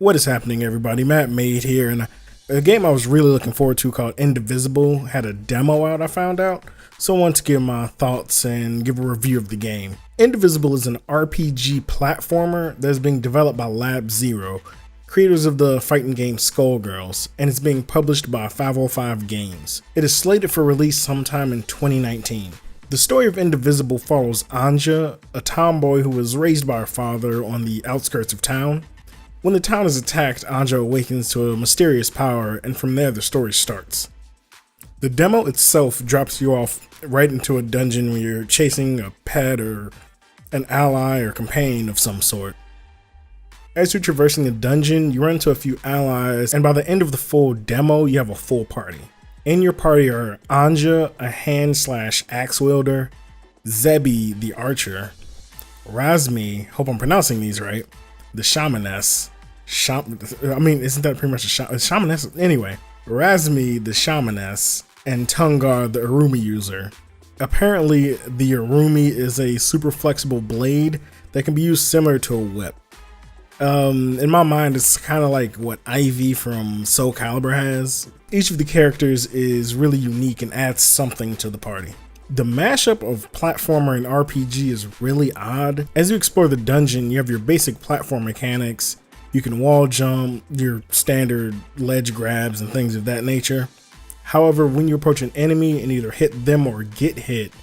What is happening, everybody? Mattmade here, and a game I was really looking forward to called Indivisible had a demo out, I found out, so I want to give my thoughts and give a review of the game. Indivisible is an RPG platformer that is being developed by Lab Zero, creators of the fighting game Skullgirls, and it's being published by 505 Games. It is slated for release sometime in 2019. The story of Indivisible follows Anja, a tomboy who was raised by her father on the outskirts of town. When the town is attacked, Anja awakens to a mysterious power, and from there the story starts. The demo itself drops you off right into a dungeon where you're chasing a pet or an ally or companion of some sort. As you're traversing the dungeon, you run into a few allies, and by the end of the full demo, you have a full party. In your party are Anja, a hand/axe wielder, Zebi, the archer, Razmi, hope I'm pronouncing these right, the shamaness. Isn't that pretty much a shamaness? Anyway, Razmi, the shamaness, and Tungar, the Urumi user. Apparently, the Urumi is a super flexible blade that can be used similar to a whip. In my mind, it's kind of like what Ivy from Soul Calibur has. Each of the characters is really unique and adds something to the party. The mashup of platformer and RPG is really odd. As you explore the dungeon, you have your basic platform mechanics. You can wall jump, your standard ledge grabs and things of that nature. However, when you approach an enemy and either hit them or get hit,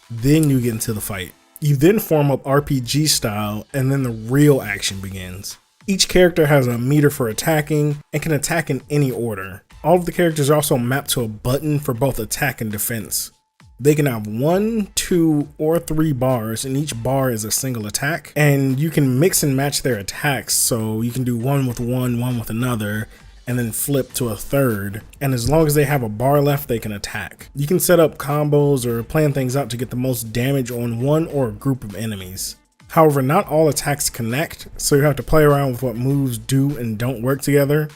then you get into the fight. You then form up RPG style, and then the real action begins. Each character has a meter for attacking and can attack in any order. All of the characters are also mapped to a button for both attack and defense. They can have 1, 2, or 3 bars, and each bar is a single attack. And you can mix and match their attacks, so you can do one with one with another, and then flip to a third. And as long as they have a bar left, they can attack. You can set up combos or plan things out to get the most damage on one or a group of enemies. However, not all attacks connect, so you have to play around with what moves do and don't work together.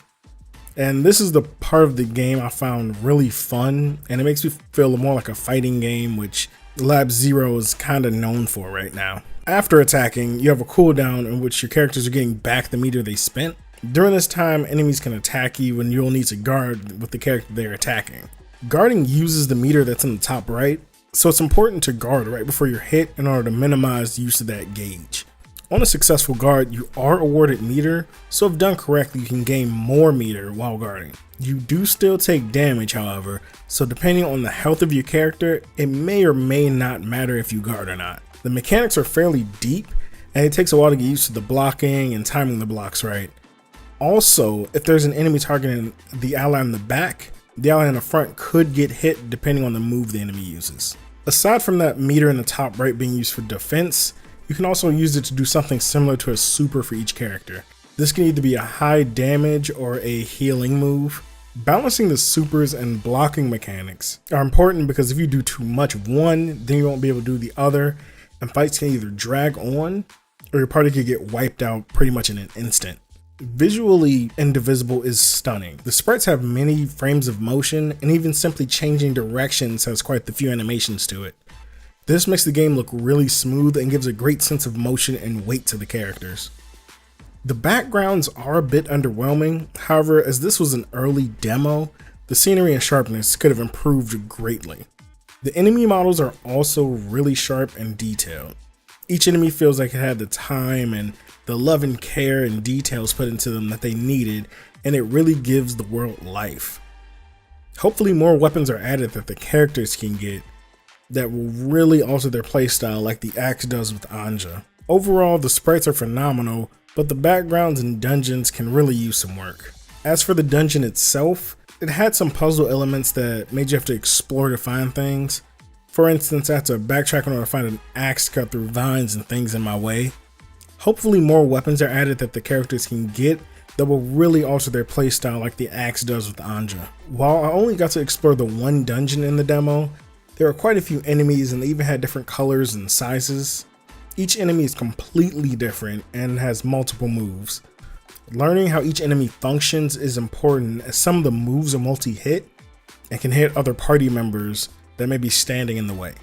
And this is the part of the game I found really fun, and it makes me feel more like a fighting game, which Lab Zero is kind of known for right now. After attacking, you have a cooldown in which your characters are getting back the meter they spent. During this time, enemies can attack you and you'll need to guard with the character they're attacking. Guarding uses the meter that's in the top right, so it's important to guard right before you're hit in order to minimize the use of that gauge. On a successful guard, you are awarded meter, so if done correctly, you can gain more meter while guarding. You do still take damage, however, so depending on the health of your character, it may or may not matter if you guard or not. The mechanics are fairly deep, and it takes a while to get used to the blocking and timing the blocks right. Also, if there's an enemy targeting the ally in the back, the ally in the front could get hit depending on the move the enemy uses. Aside from that meter in the top right being used for defense, you can also use it to do something similar to a super for each character. This can either be a high damage or a healing move. Balancing the supers and blocking mechanics are important because if you do too much of one, then you won't be able to do the other, and fights can either drag on or your party could get wiped out pretty much in an instant. Visually, Indivisible is stunning. The sprites have many frames of motion, and even simply changing directions has quite a few animations to it. This makes the game look really smooth and gives a great sense of motion and weight to the characters. The backgrounds are a bit underwhelming, however, as this was an early demo, the scenery and sharpness could have improved greatly. The enemy models are also really sharp and detailed. Each enemy feels like it had the time and the love and care and details put into them that they needed, and it really gives the world life. Hopefully more weapons are added that the characters can get that will really alter their playstyle like the axe does with Anja. Overall, the sprites are phenomenal, but the backgrounds and dungeons can really use some work. As for the dungeon itself, it had some puzzle elements that made you have to explore to find things. For instance, I had to backtrack in order to find an axe cut through vines and things in my way. Hopefully more weapons are added that the characters can get that will really alter their playstyle like the axe does with Anja. While I only got to explore the one dungeon in the demo, there are quite a few enemies and they even had different colors and sizes. Each enemy is completely different and has multiple moves. Learning how each enemy functions is important as some of the moves are multi-hit and can hit other party members that may be standing in the way.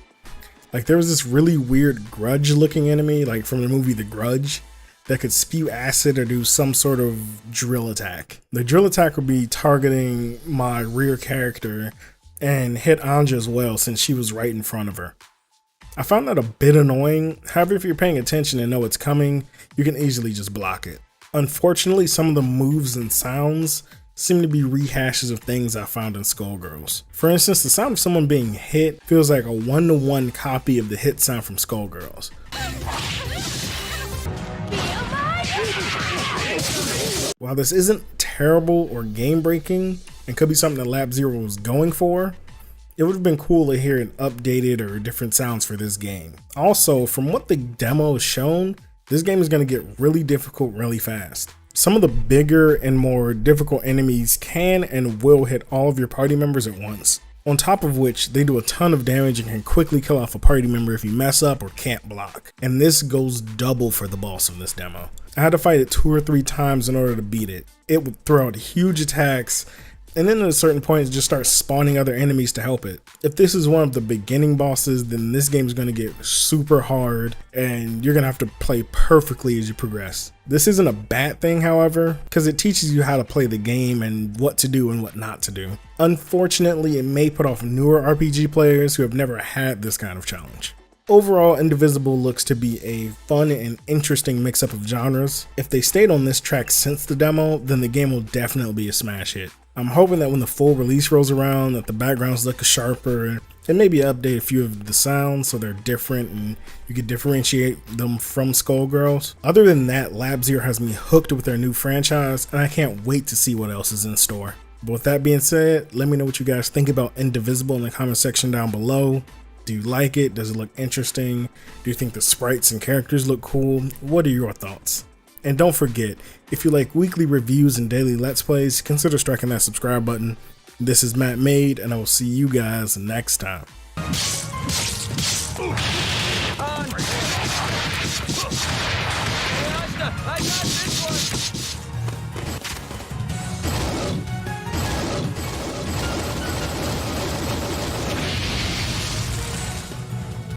Like there was this really weird grudge looking enemy, like from the movie The Grudge, that could spew acid or do some sort of drill attack. The drill attack would be targeting my rear character and hit Anja as well since she was right in front of her. I found that a bit annoying. However, if you're paying attention and know it's coming, you can easily just block it. Unfortunately, some of the moves and sounds seem to be rehashes of things I found in Skullgirls. For instance, the sound of someone being hit feels like a one-to-one copy of the hit sound from Skullgirls. While this isn't terrible or game-breaking and could be something that Lab Zero was going for, it would have been cool to hear an updated or different sounds for this game. Also, from what the demo has shown, this game is going to get really difficult really fast. Some of the bigger and more difficult enemies can and will hit all of your party members at once. On top of which, they do a ton of damage and can quickly kill off a party member if you mess up or can't block. And this goes double for the boss of this demo. I had to fight it 2 or 3 times in order to beat it. It would throw out huge attacks, and then at a certain point it just starts spawning other enemies to help it. If this is one of the beginning bosses, then this game is going to get super hard and you're going to have to play perfectly as you progress. This isn't a bad thing, however, because it teaches you how to play the game and what to do and what not to do. Unfortunately, it may put off newer RPG players who have never had this kind of challenge. Overall, Indivisible looks to be a fun and interesting mix-up of genres. If they stayed on this track since the demo, then the game will definitely be a smash hit. I'm hoping that when the full release rolls around, that the backgrounds look sharper and maybe update a few of the sounds so they're different and you can differentiate them from Skullgirls. Other than that, Lab Zero has me hooked with their new franchise, and I can't wait to see what else is in store. But with that being said, let me know what you guys think about Indivisible in the comment section down below. Do you like it? Does it look interesting? Do you think the sprites and characters look cool? What are your thoughts? And don't forget, if you like weekly reviews and daily Let's Plays, consider striking that subscribe button. This is Mattmade, and I will see you guys next time. I got this.